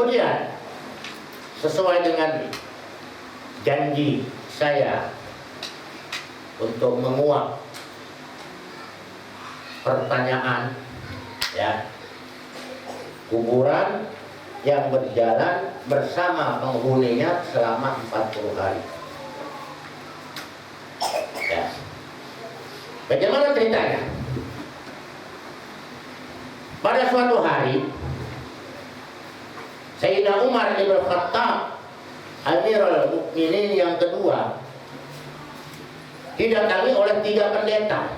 Kemudian sesuai dengan janji saya untuk menguak pertanyaan, ya, kuburan yang berjalan bersama penghuninya selama 40 hari. Ya. Bagaimana ceritanya? Pada suatu hari, Sayyidina Umar bin Khattab, Amirul Mukminin yang kedua, didatangi oleh 3 pendeta.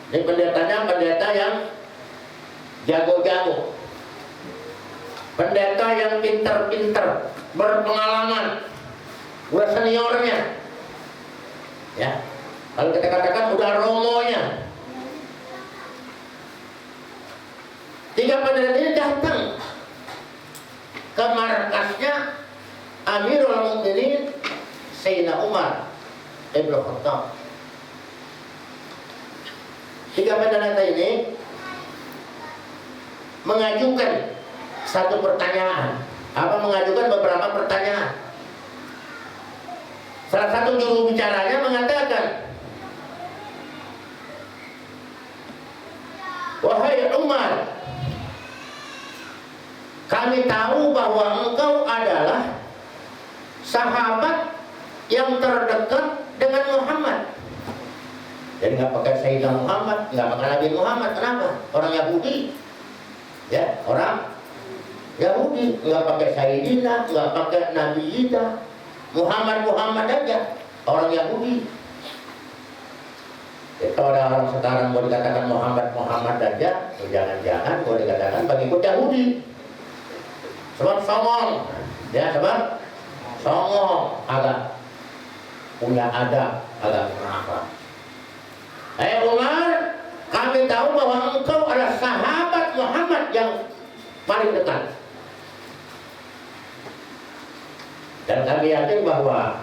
Ini pendetanya pendeta yang jago-jago, pendeta yang pinter-pinter, berpengalaman, udah seniornya, ya. Kalau kita katakan udah romonya. 3 pendeta ini datang ke markasnya Amirul Mukminin Sayyidina Umar bin Khattab. 3 pendeta ini mengajukan satu pertanyaan, mengajukan beberapa pertanyaan. Salah satu juru bicaranya mengatakan, "Wahai Umar, kami tahu bahwa engkau adalah sahabat yang terdekat dengan Muhammad." Jadi nggak pakai Sayyidina Muhammad, nggak pakai Nabi Muhammad. Kenapa? Orang Yahudi, ya, orang Yahudi, nggak pakai Sayyidina, nggak pakai Nabi Isa, Muhammad aja, orang Yahudi. Kalau orang sekarang mau dikatakan Muhammad aja, jangan-jangan mau dikatakan pengikut Yahudi. Sebab songong, ya, sebab songong, agak punya adab, agak kenapa? Umar, kami tahu bahwa engkau adalah sahabat Muhammad yang paling dekat. Dan kami yakin bahwa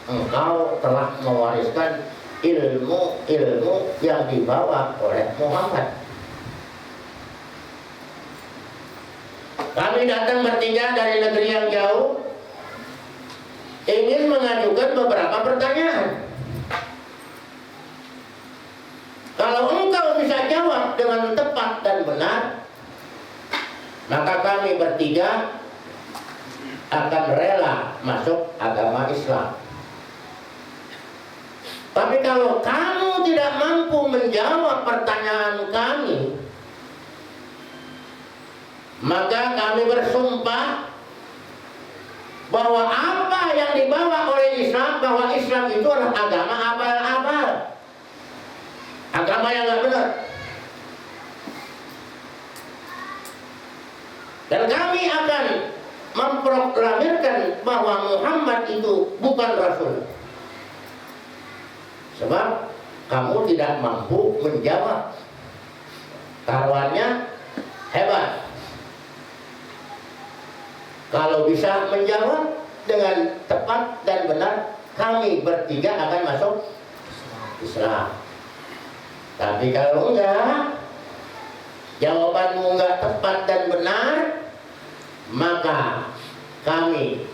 engkau telah mewariskan ilmu-ilmu yang dibawa oleh Muhammad. Kami datang bertiga dari negeri yang jauh, ingin mengajukan beberapa pertanyaan. Kalau engkau bisa jawab dengan tepat dan benar, maka kami bertiga akan rela masuk agama Islam. Tapi kalau kamu tidak mampu menjawab pertanyaan kami, maka kami bersumpah bahwa apa yang dibawa oleh Islam, bahwa Islam itu adalah agama abal-abal, agama yang nggak benar. Dan kami akan memproklamirkan bahwa Muhammad itu bukan Rasul. Sebab kamu tidak mampu menjawab. Taruhannya hebat. Kalau bisa menjawab dengan tepat dan benar, kami bertiga akan masuk Islam. Tapi kalau enggak, jawabanmu enggak tepat dan benar, maka kami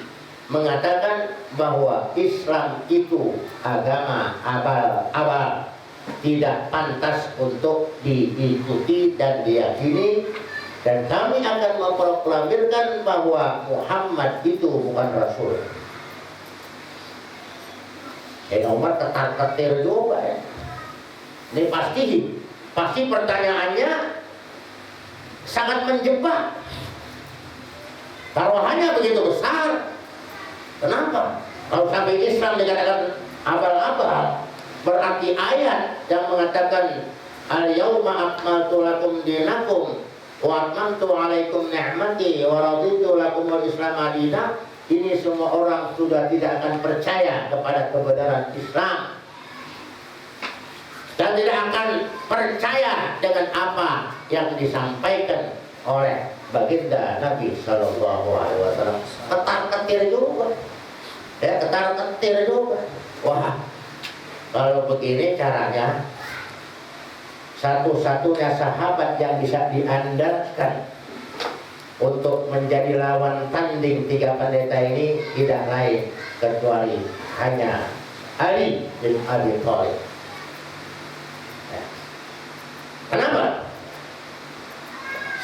mengatakan bahwa Islam itu agama abal-abal, tidak pantas untuk diikuti dan diyakini, dan kami akan memproklamirkan bahwa Muhammad itu bukan Rasul. Umar ketar-ketir juga, ya. Ini pasti pertanyaannya sangat menjebak. Taruhannya begitu besar. Kenapa? Kalau sampai Islam dikatakan abal-abal, berarti ayat yang mengatakan al-yauma akmaltu lakum dinakum wa atmamtu alaikum ni'mati wa raditu lakumul Islam madina, ini semua orang sudah tidak akan percaya kepada kebenaran Islam dan tidak akan percaya dengan apa yang disampaikan oleh baginda Nabi Sallallahu Alaihi Wasallam. Ketar-ketir juga, ya, ketar-ketir juga. Wah, kalau begini caranya, satu-satunya sahabat yang bisa diandalkan untuk menjadi lawan tanding tiga pendeta ini tidak lain kecuali hanya Ali bin Abi Thalib. Kenapa?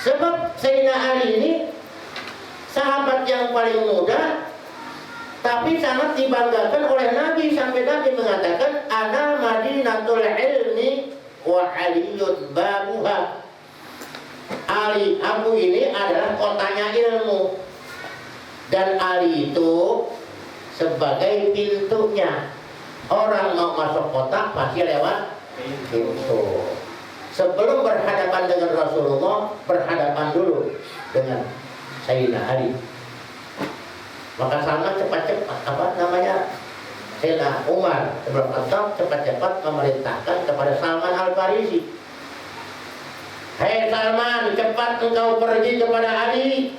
Sebab Sayyidina Ali ini sahabat yang paling muda, tapi sangat dibanggakan oleh Nabi, sampai Nabi mengatakan ana madinatul ilmi wa aliyun babuha. Ali, aku ini adalah kotanya ilmu, dan Ali itu sebagai pintunya. Orang mau masuk kota pasti lewat pintu. Sebelum berhadapan dengan Rasulullah, berhadapan dulu dengan Sayyidina Ali. Maka Salman cepat-cepat, Sayyidina Umar sebelum Khattab cepat-cepat memerintahkan kepada Salman Al-Farisi, hei Salman, cepat engkau pergi kepada Ali,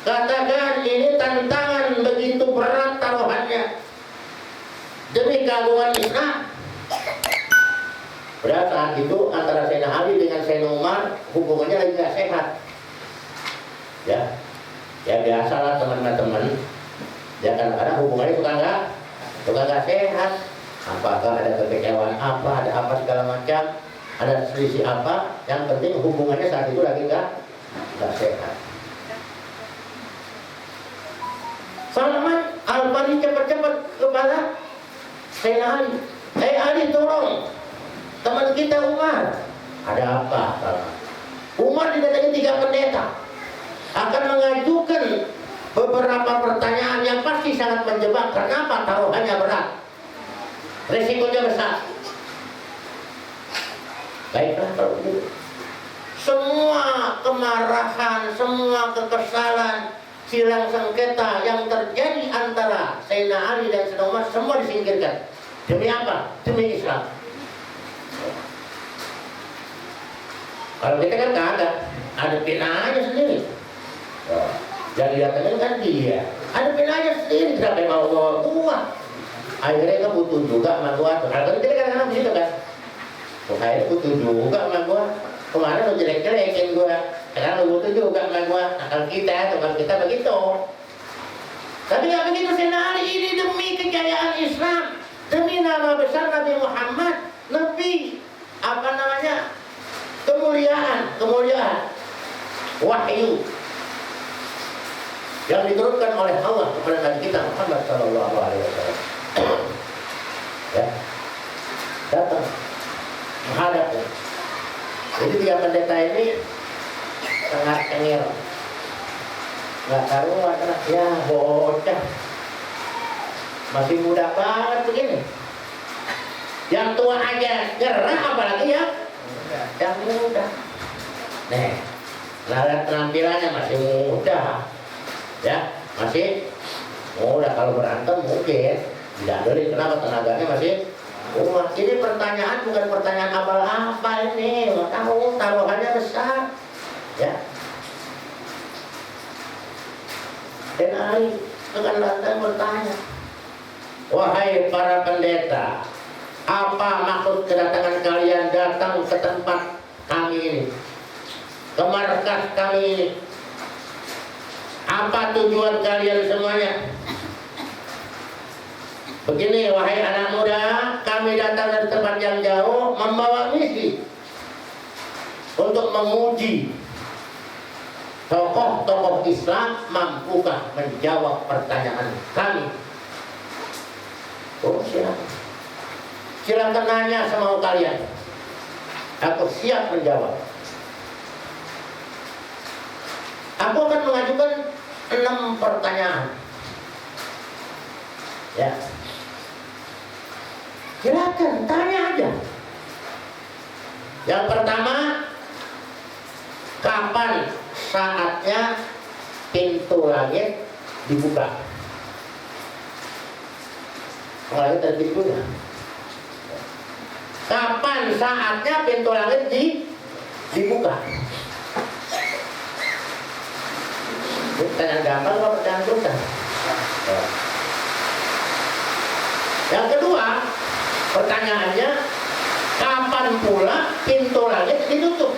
katakan ini tantangan begitu berat taruhannya demi keagungan Islam. Pada saat itu antara Sayyidina Ali dengan Sayyidina Umar hubungannya lagi gak sehat. Ya biasalah teman-teman. Ya kadang-kadang hubungannya suka nggak sehat. Apakah ada kekecewaan apa, ada apa segala macam, ada selisih apa. Yang penting hubungannya saat itu lagi nggak sehat. Salman Al-Farisi cepat-cepat kepada Sayyidina Ali. Hei Ali, tolong teman kita Umar. Ada apa? Umar didatangi 3 pendeta, akan mengajukan beberapa pertanyaan yang pasti sangat menjebak. Kenapa? Taruhannya berat, resikonya besar. Baiklah kalau begitu. Semua kemarahan, semua kekesalan, silang sengketa yang terjadi antara Sayyidina Ali dan Sayyidina Umar semua disingkirkan. Demi apa? Demi Islam. Kalau kita kan kagak, hadapin aja sendiri. Yang datangin kan dia, hadapin aja sendiri, kenapa mau bawa gua? Akhirnya kan butuh juga sama gua. Kalau kita kadang-kadang begitu kan, akhirnya butuh juga sama gua. Kemarin lu jelek-jelekin gua, sekarang lu butuh juga sama gua. Akal kita begitu. Tapi nggak begitu. Sayyidina Ali ini demi kejayaan Islam, demi nama besar Nabi Muhammad, lebih kemuliaan wahyu yang diturunkan oleh Allah kepada Nabi kita Muhammad Sallallahu Alaihi Wasallam. Ya, datang menghadap. Jadi 3 pendeta ini sangat cengir, nggak karuan, ya bocah masih muda banget begini. Yang tua aja nyerah, apalagi yang muda. Nih, lihat penampilannya masih muda, ya masih muda. Kalau berantem mungkin tidak beli, kenapa? Tenaganya masih kuat. Ini pertanyaan bukan pertanyaan abal-abal ini, mau tahu taruhannya besar, ya. Dan Ali dengan lantang bertanya, wahai para pendeta, apa maksud kedatangan kalian datang ke tempat kami ini, ke markas kami ini? Apa tujuan kalian semuanya? Begini, wahai anak muda, kami datang dari tempat yang jauh membawa misi untuk menguji tokoh-tokoh Islam mampukah menjawab pertanyaan kami. Oh, silakan nanya semau kalian, aku siap menjawab. Aku akan mengajukan 6 pertanyaan. Ya, silakan tanya aja. Yang pertama, kapan saatnya pintu langit dibuka? Langit dan pintunya. Kapan saatnya pintu langit dibuka? Pertanyaan gampang atau pertanyaan susah? Yang kedua, pertanyaannya, kapan pula pintu langit ditutup?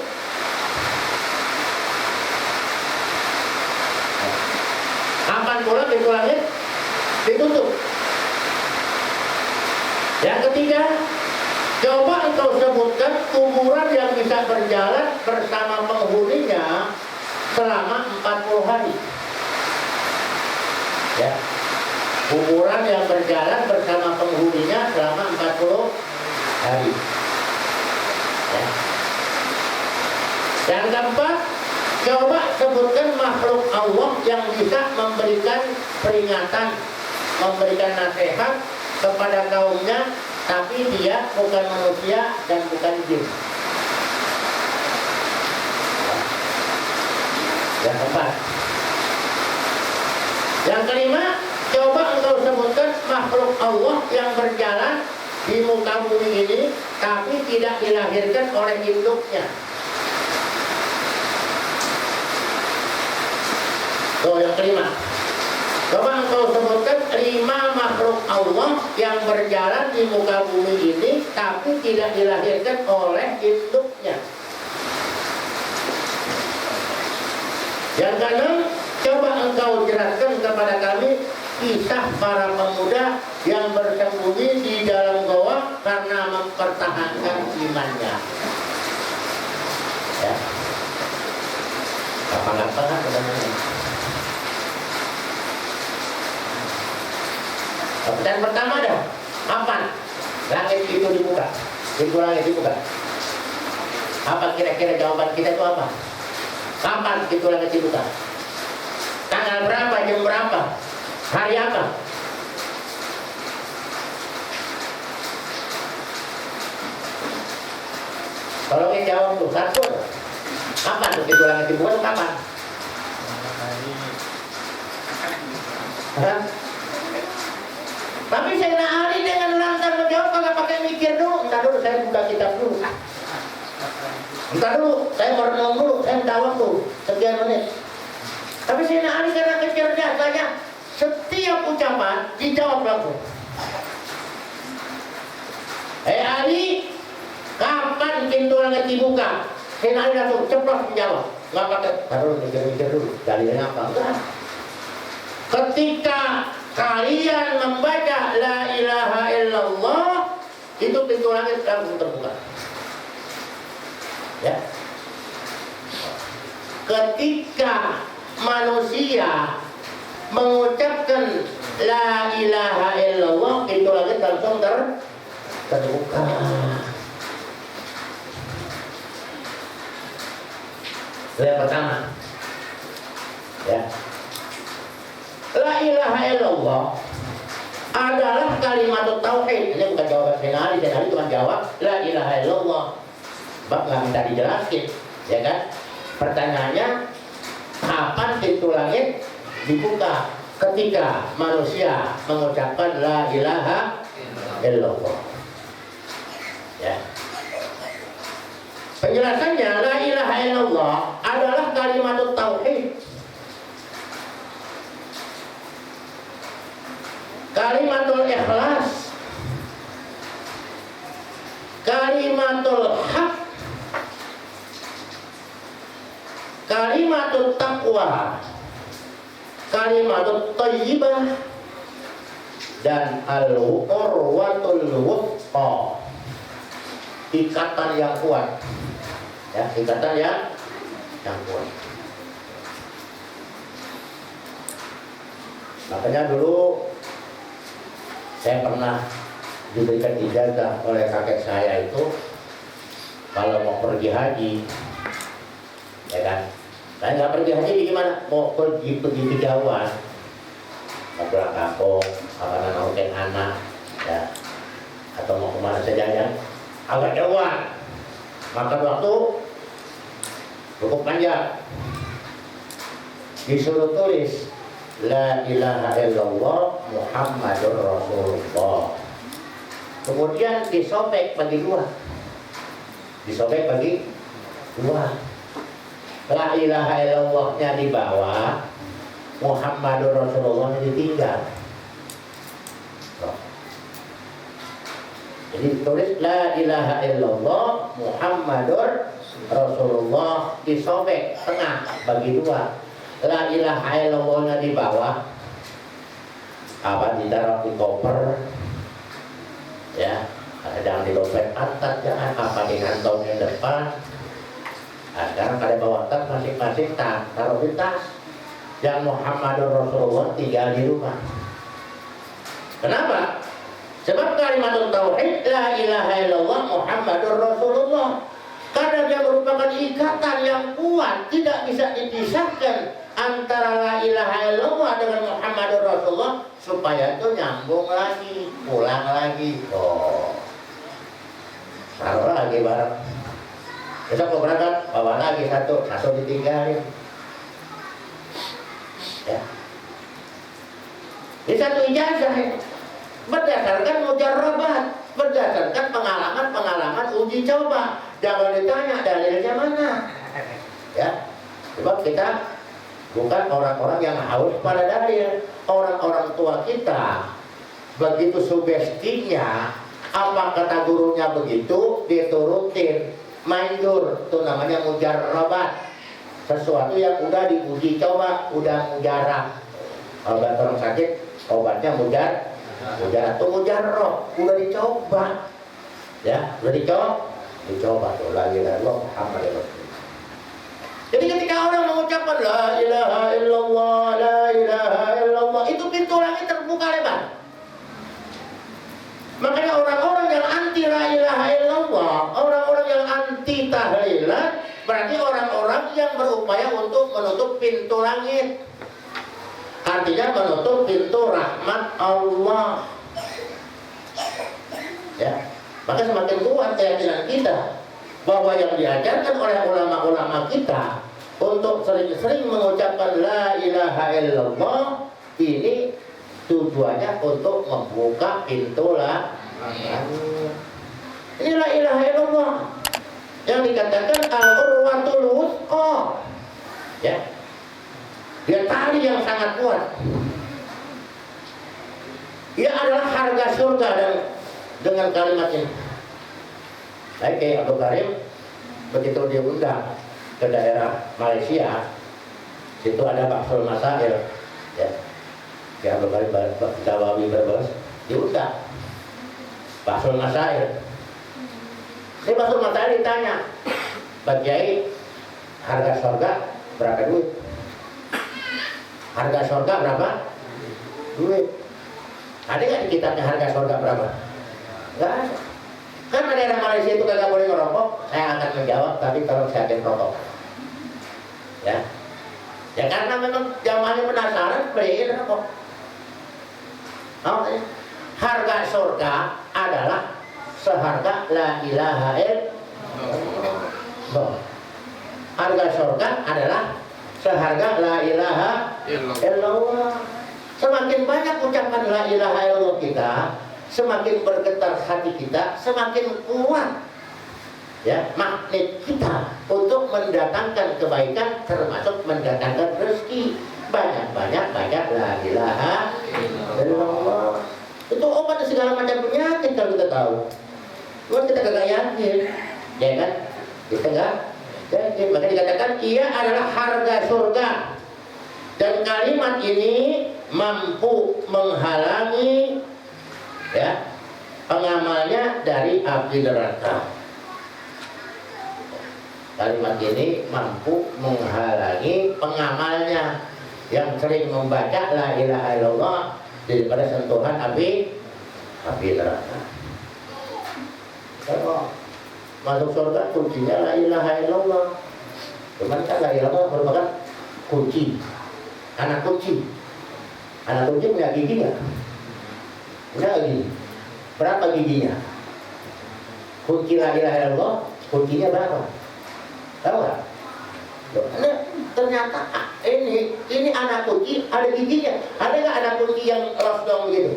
kapan pula pintu langit ditutup. Yang ketiga, coba engkau sebutkan kuburan yang bisa berjalan bersama penghuninya selama 40 hari. Ya. Kuburan yang berjalan bersama penghuninya selama 40 hari. Ya. Yang keempat, coba sebutkan makhluk Allah yang bisa memberikan peringatan, memberikan nasihat kepada kaumnya, tapi dia bukan manusia dan bukan jin. Yang keempat. Yang kelima, coba engkau sebutkan makhluk Allah yang berjalan di muka bumi ini, tapi tidak dilahirkan oleh induknya. Yang kelima, coba engkau sebutkan 5 makhluk Allah yang berjalan di muka bumi ini, tapi tidak dilahirkan oleh induknya. Yang keenam, coba engkau jelaskan kepada kami kisah para pemuda yang bersembunyi di dalam goa karena mempertahankan imannya. Ya. Apa-apa sebenarnya. Pertanyaan pertama dah, kapan langit itu dibuka? Pintu langit dibuka. Apa kira-kira jawaban kita itu apa? Kapan pintu langit dibuka? Tanggal berapa, jam berapa, hari apa? Tolongin jawab tuh, satu. Kapan tuh pintu langit dibuka? Kapan? Tapi Sayyidina Ali dengan lantang menjawab, kagak pakai mikir dulu. Entar dulu, saya buka kitab dulu. Entar dulu, saya merenung dulu, saya menjawab dulu sekian menit. Tapi Sayyidina Ali karena kecerdasannya, setiap ucapan dijawab langsung. Ali, kapan pintu langit dibuka? Sayyidina Ali langsung ceplos menjawab. Nggak pakai, taruh mikir-mikir dulu. Dalilnya apa? Enggak. Ketika kalian membaca la ilaha illallah, itu pintu langit langsung terbuka. Ya. Ketika manusia mengucapkan la ilaha illallah, pintu langit langsung terbuka. Yang pertama, ya. La ilaha illallah adalah kalimat tauhid. Ini bukan jawaban Sayyidina Ali. Sayyidina Ali cuma jawab la ilaha illallah. Bab nggak minta dijelasin, ya kan? Pertanyaannya, kapan pintu langit dibuka? Ketika manusia mengucapkan la ilaha illallah. Ya. Penjelasannya, la ilaha illallah adalah kalimat tauhid. Kalimatul ikhlas, kalimatul haq, kalimatul taqwa, kalimatul thayyibah, dan al-urwatul wuthqa, ikatan yang kuat. Ya, ikatan yang kuat. Makanya dulu saya pernah diberikan ijazah oleh kakek saya itu, kalau mau pergi haji, ya kan? Saya nggak pergi haji gimana? Mau pergi ke Jawa, mau pulang kampung, apa nongkrong anak, ya, atau mau kemana saja yang agak jauh, makan waktu cukup panjang. Disuruh tulis la ilaha illallah Muhammadur Rasulullah. Kemudian disobek bagi dua. Disobek bagi dua. La ilaha illallahnya di bawah, Muhammadur Rasulullah ditinggal. Jadi tulis la ilaha illallah Muhammadur Rasulullah, disobek tengah bagi dua. La ilaha illallahnya di bawah, apa ditaruh di koper, ya, jangan di dompet atas, jangan apa di kantongnya depan. Nah, sekarang pada bawa tas masing-masing taruh di tas. Yang Muhammadur Rasulullah tinggal di rumah. Kenapa? Sebab kalimat tauhid la ilaha illallah Muhammadur Rasulullah, karena dia merupakan ikatan yang kuat, tidak bisa dipisahkan antara la ilaha illallah dengan Muhammadur Rasulullah, supaya itu nyambung lagi, pulang lagi. Oh, taruh lagi bareng. Besok mau berangkat, bawa lagi satu ditinggalin. Ya. Ini satu ijazah ya. Berdasarkan mujarrabat, berdasarkan pengalaman uji coba. Jangan ditanya dalilnya mana. Ya. Sebab kita bukan orang-orang yang haus pada dalil. Orang-orang tua kita begitu sugestinya, apa kata gurunya begitu, diturutin. Manjur, itu namanya mujarrabat. Sesuatu yang udah diuji coba, udah mujarab. Kalau orang sakit, obatnya mujarab atau mujarrab, udah dicoba. Ya, udah dicoba tuh lagi Allah Muhammad Rasulullah. Jadi ketika orang mengucapkan la ilaha illallah, la ilaha illallah, itu pintu langit terbuka lebar. Makanya orang-orang yang anti la ilaha illallah, orang-orang yang anti tahlilan, berarti orang-orang yang berupaya untuk menutup pintu langit. Artinya menutup pintu rahmat Allah. Ya. Maka semakin kuat keyakinan kita bahwa yang diajarkan oleh ulama-ulama kita untuk sering-sering mengucapkan la ilaha illallah ini tujuannya untuk membuka pintu langit. Ini la ilaha illallah yang dikatakan al-urwatul wuthqa, ya, dia tali yang sangat kuat. Ia adalah harga surga, dan dengan kalimat ini, baik kayak Abdul Karim begitu diundang ke daerah Malaysia, situ ada Baksul Masail, ya, kayak Abdul Karim Dawawi Brebes diundang Baksul Masail. Ini Baksul Masail ditanya, Pak Kiai, harga surga berapa duit? Harga surga berapa duit? Ada nggak di kitabnya harga surga berapa? Nggak ada. Kan daerah Malaysia itu kagak boleh ngerokok. Saya akan menjawab, tapi tolong siapin rokok. Ya, ya karena memang zamannya penasaran, beliin rokok. Harga surga adalah seharga la ilaha illallah. Harga surga adalah seharga la ilaha illallah. Semakin banyak ucapan la ilaha illallah kita, semakin bergetar hati kita, semakin kuat, ya, magnet kita untuk mendatangkan kebaikan, termasuk mendatangkan rezeki. Banyak-banyak baca la ilaha illallah. Itu obat segala macam penyakit kalau kita tahu. Cuma kita gak yakin, ya kan? Kita gak yakin. Maka dikatakan ia adalah harga surga. Dan kalimat ini mampu menghalangi, ya, pengamalnya dari api neraka. Kalimat ini mampu menghalangi pengamalnya yang sering membaca la ilaha illallah daripada sentuhan api neraka. Kalau masuk surga kuncinya la ilaha illallah. Cuman kan la ilaha illallah merupakan kunci. Anak kunci punya gigi nggak? Punya gigi. Berapa giginya? Kunci la ilaha illallah kuncinya berapa? Tahu nggak? Nah, ternyata ini anak kunci ada giginya. Ada nggak anak kunci yang losdong gitu?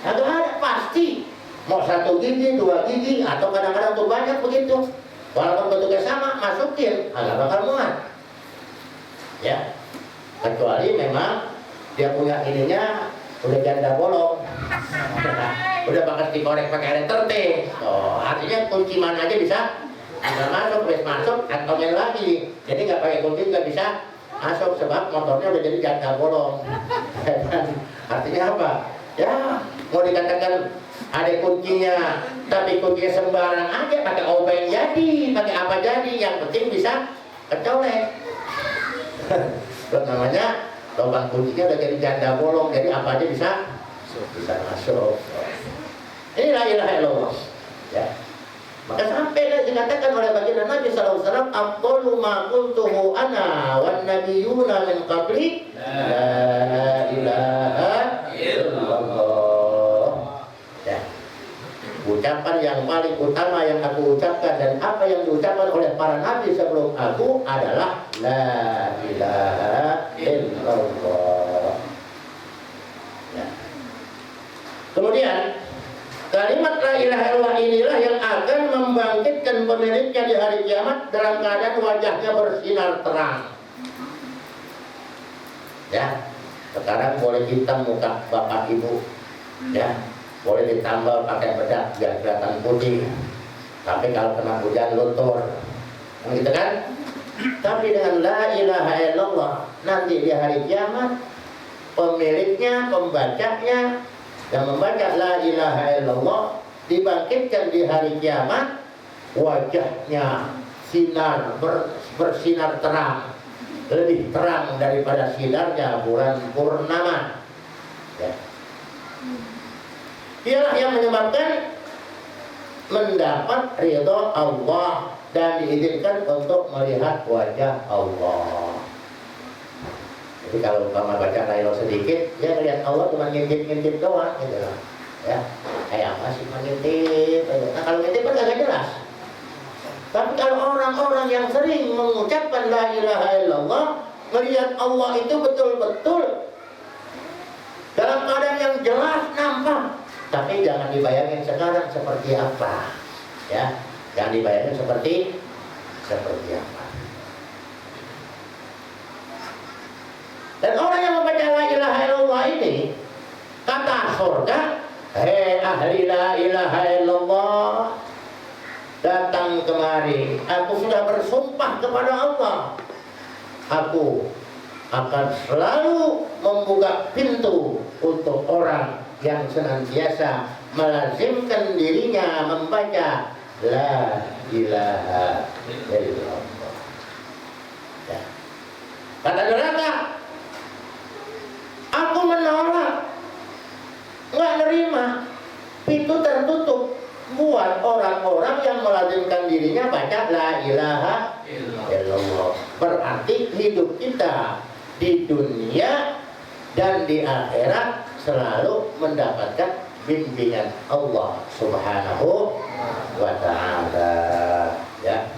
Ada. Ada pasti. Mau satu gigi, dua gigi, atau kadang-kadang tuh banyak begitu. Walaupun bentuknya sama, masukin, agak bakal muat. Ya, kecuali memang dia punya ininya udah janda bolong, udah bakal dikorek pakai letter T. Oh, artinya kunci mana aja bisa masuk, masuk, kantongin lagi. Jadi nggak pakai kunci nggak bisa masuk sebab motornya udah jadi janda bolong. Artinya apa? Ya mau dikatakan ada kuncinya, tapi kuncinya sembarang aja, pakai obeng jadi, pakai apa jadi, yang penting bisa kecolek. Itu namanya lubang kuncinya udah jadi janda bolong, jadi apa aja bisa masuk. Inilah ilaha illallah. Ya. Maka sampai dikatakan oleh baginda Nabi sallallahu alaihi wasallam, "Afdalu ma qultuhu ana wan nabiyuna min qabli la ilaha illallah." Ya. Ucapan yang paling utama yang aku ucapkan dan apa yang diucapkan oleh para nabi sebelum aku adalah la ilaha illallah. Ya. Kemudian kalimat la ilaha illallah inilah yang akan membangkitkan pemiliknya di hari kiamat dalam keadaan wajahnya bersinar terang. Ya, sekarang boleh hitam muka bapak ibu, ya, boleh ditambal pakai bedak biar kelihatan putih. Tapi kalau kena hujan luntur, gitu kan? Tapi dengan la ilaha illallah nanti di hari kiamat pemiliknya, pembacanya yang membaca la ilaha illallah dibangkitkan di hari kiamat, wajahnya sinar bersinar terang, lebih terang daripada sinarnya bulan purnama. Ya. Ialah yang menyebabkan mendapat ridho Allah dan diizinkan untuk melihat wajah Allah. Jadi kalau umpama baca la ilaha sedikit, ya lihat Allah cuma ngintip-ngintip doang gitu loh. Ya, kayak apa sih mengintip? Nah, kalau ngintip kan agak jelas. Tapi kalau orang-orang yang sering mengucapkan la ilaha illallah, melihat Allah itu betul-betul dalam keadaan yang jelas nampak. Tapi jangan dibayangin sekarang seperti apa. Ya, jangan dibayangin seperti apa. Dan orang yang membaca la ilaha illallah ini, kata surga, hei ahli la ilaha illallah, datang kemari, aku sudah bersumpah kepada Allah, aku akan selalu membuka pintu untuk orang yang senantiasa melazimkan dirinya membaca la ilaha illallah. Ya. Kata neraka, aku menolak, nggak nerima, pintu tertutup buat orang-orang yang melazimkan dirinya baca la ilaha illallah. Berarti hidup kita di dunia dan di akhirat selalu mendapatkan bimbingan Allah Subhanahu wa ta'ala. Ya.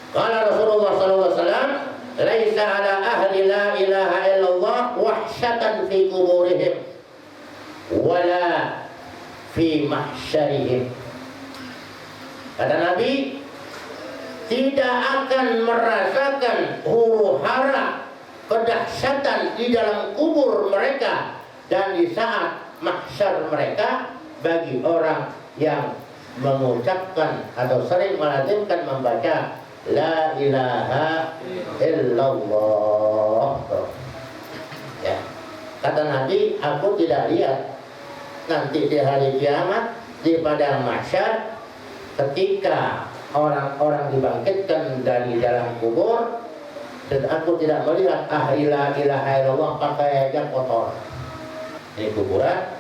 Qala Rasulullah sallallahu alaihi wasallam, laisa ala ahli la ilaha illallah wahsyatan fi kuburihim wala fi mahsyarihim. Kata Nabi, tidak akan merasakan huru-hara kedahsyatan di dalam kubur mereka dan di saat mahsyar mereka bagi orang yang mengucapkan atau sering melazimkan membaca la ilaha illallah. Ya. Kata Nabi, aku tidak lihat nanti di hari kiamat di padang mahsyar ketika orang-orang dibangkitkan dari dalam kubur, dan aku tidak melihat ahli la ilaha illallah pakaiannya kotor. Ini kuburan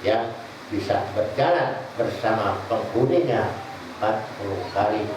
yang bisa berjalan bersama penghuninya 40 kali